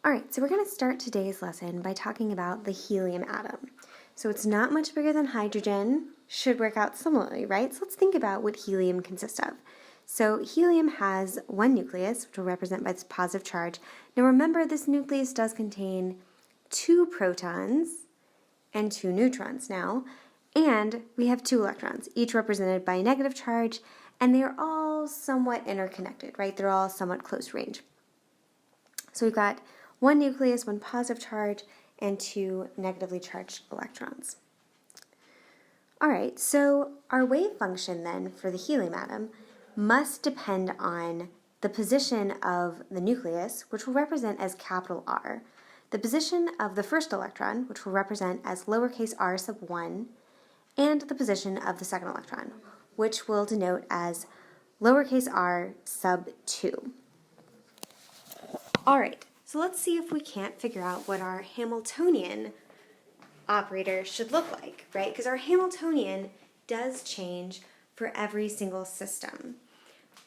Alright, so we're going to start today's lesson by talking about the helium atom. So it's not much bigger than hydrogen, should work out similarly, right? So let's think about what helium consists of. So helium has one nucleus, which will represent by this positive charge. Now remember, this nucleus does contain 2 protons and 2 neutrons now, and we have 2 electrons, each represented by a negative charge, and they are all somewhat interconnected, right? They're all somewhat close range. So we've got one nucleus, one positive charge, and 2 negatively charged electrons. All right, so our wave function then for the helium atom must depend on the position of the nucleus, which will represent as capital R, the position of the first electron, which will represent as lowercase r sub 1, and the position of the second electron, which will denote as lowercase r sub 2. All right, so let's see if we can't figure out what our Hamiltonian operator should look like, right? Because our Hamiltonian does change for every single system.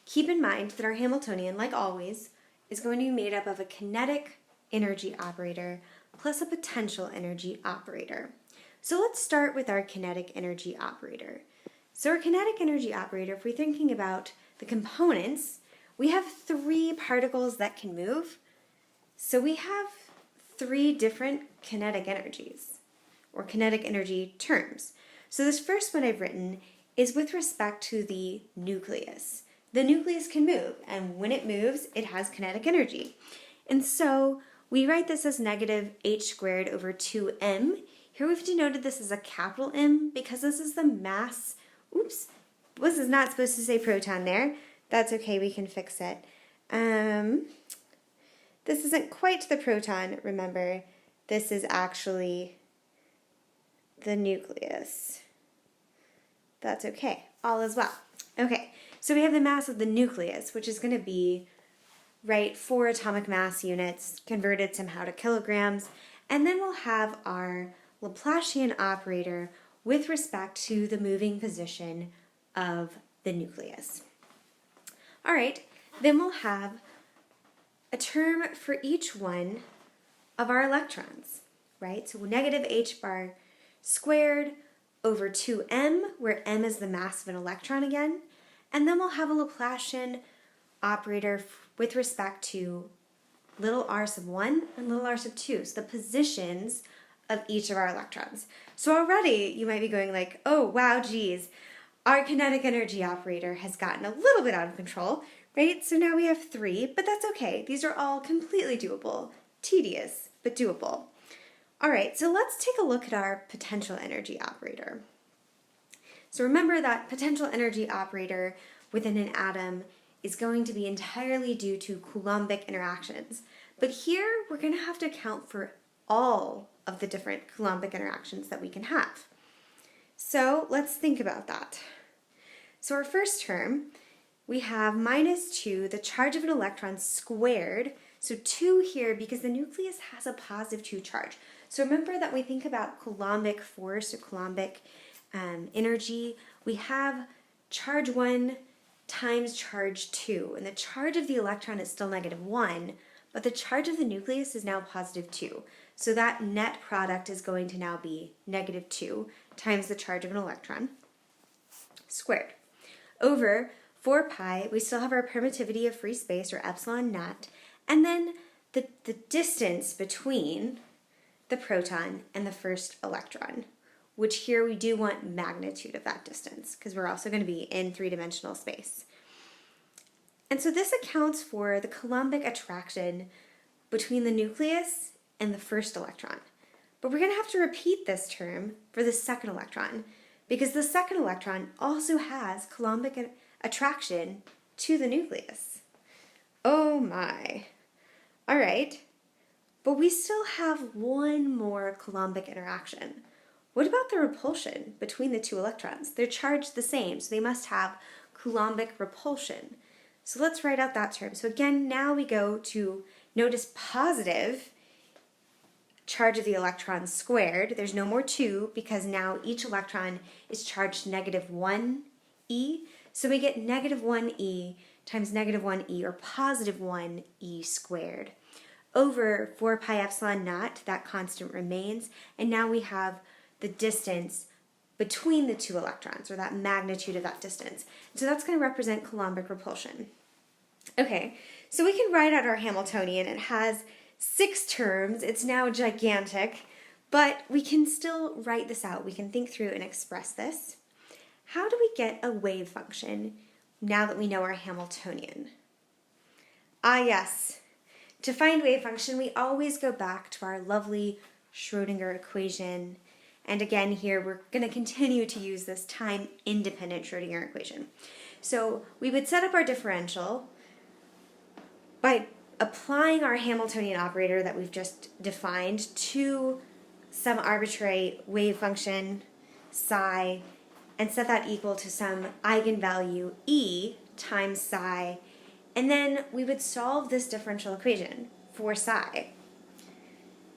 Keep in mind that our Hamiltonian, like always, is going to be made up of a kinetic energy operator plus a potential energy operator. So let's start with our kinetic energy operator. So our kinetic energy operator, if we're thinking about the components, we have 3 particles that can move. So we have 3 different kinetic energies, or kinetic energy terms. So this first one I've written is with respect to the nucleus. The nucleus can move, and when it moves, it has kinetic energy. And so we write this as negative h squared over 2m. Here we've denoted this as a capital M because this is the mass. Oops, this is not supposed to say proton there. That's okay, we can fix it. This isn't quite the proton, remember. This is actually the nucleus. That's okay, all is well. Okay, so we have the mass of the nucleus, which is going to be, right, 4 atomic mass units converted somehow to kilograms, and then we'll have our Laplacian operator with respect to the moving position of the nucleus. All right, then we'll have a term for each one of our electrons, right? So negative h bar squared over 2m, where m is the mass of an electron again, and then we'll have a Laplacian operator with respect to little r sub 1 and little r sub 2, so the positions of each of our electrons. So already you might be going like, oh wow, geez, our kinetic energy operator has gotten a little bit out of control, right? So now we have 3, but that's okay. These are all completely doable, tedious, but doable. All right, so let's take a look at our potential energy operator. So remember that potential energy operator within an atom is going to be entirely due to Coulombic interactions. But here we're going to have to account for all of the different Coulombic interactions that we can have. So let's think about that. So our first term, we have minus 2, the charge of an electron squared. So 2 here because the nucleus has a positive 2 charge. So remember that we think about Coulombic force or Coulombic energy. We have charge 1 times charge 2. And the charge of the electron is still negative 1, but the charge of the nucleus is now positive 2. So that net product is going to now be negative 2 times the charge of an electron squared. Over 4 pi, we still have our permittivity of free space, or epsilon naught, and then the distance between the proton and the first electron, which here we do want magnitude of that distance, because we're also going to be in 3-dimensional space. And so this accounts for the Coulombic attraction between the nucleus and the first electron. But we're going to have to repeat this term for the second electron, because the second electron also has Coulombic attraction to the nucleus. Oh my. All right, but we still have one more Coulombic interaction. What about the repulsion between the 2 electrons? They're charged the same, so they must have Coulombic repulsion. So let's write out that term. So again, now we go to, notice positive charge of the electron squared. There's no more 2 because now each electron is charged negative 1e. So we get negative 1e times negative 1e, or positive 1e squared, over 4 pi epsilon naught, that constant remains, and now we have the distance between the two electrons, or that magnitude of that distance. So that's going to represent Coulombic repulsion. Okay, so we can write out our Hamiltonian. It has 6 terms. It's now gigantic, but we can still write this out. We can think through and express this. How do we get a wave function now that we know our Hamiltonian? Ah, yes. To find wave function, we always go back to our lovely Schrödinger equation. And again, here we're going to continue to use this time-independent Schrödinger equation. So we would set up our differential by applying our Hamiltonian operator that we've just defined to some arbitrary wave function, psi, and set that equal to some eigenvalue e times psi, and then we would solve this differential equation for psi.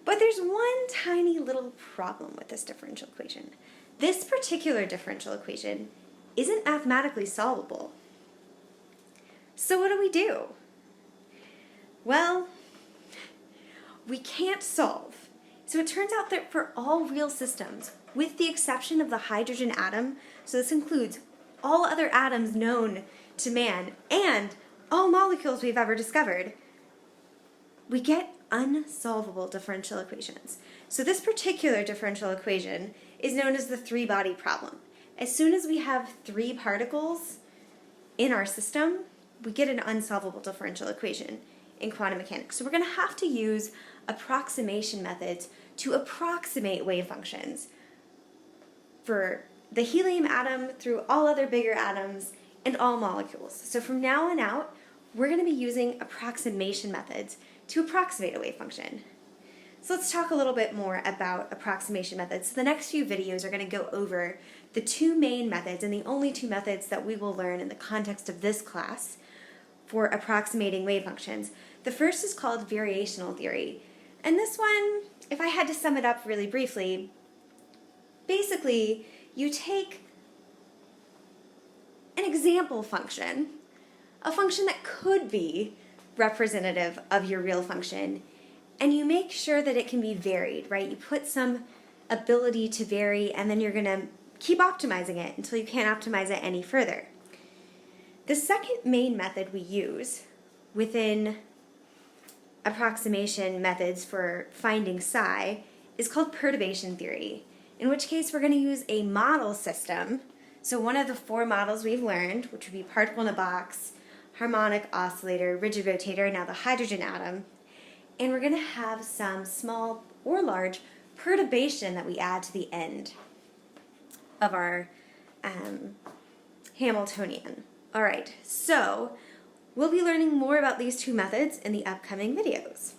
But there's one tiny little problem with this differential equation. This particular differential equation isn't mathematically solvable. So what do? Well, we can't solve. So it turns out that for all real systems, with the exception of the hydrogen atom, so this includes all other atoms known to man and all molecules we've ever discovered, we get unsolvable differential equations. So this particular differential equation is known as the 3-body problem. As soon as we have 3 particles in our system, we get an unsolvable differential equation in quantum mechanics. So we're going to have to use approximation methods to approximate wave functions for the helium atom through all other bigger atoms and all molecules. So from now on out, we're going to be using approximation methods to approximate a wave function. So let's talk a little bit more about approximation methods. So the next few videos are going to go over the 2 main methods and the only 2 methods that we will learn in the context of this class for approximating wave functions. The first is called variational theory. And this one, if I had to sum it up really briefly, basically you take an example function, a function that could be representative of your real function, and you make sure that it can be varied, right? You put some ability to vary, and then you're going to keep optimizing it until you can't optimize it any further. The second main method we use within approximation methods for finding psi is called perturbation theory, in which case we're going to use a model system. So one of the 4 models we've learned, which would be particle in a box, harmonic oscillator, rigid rotator, now the hydrogen atom, and we're going to have some small or large perturbation that we add to the end of our Hamiltonian. All right, so we'll be learning more about these 2 methods in the upcoming videos.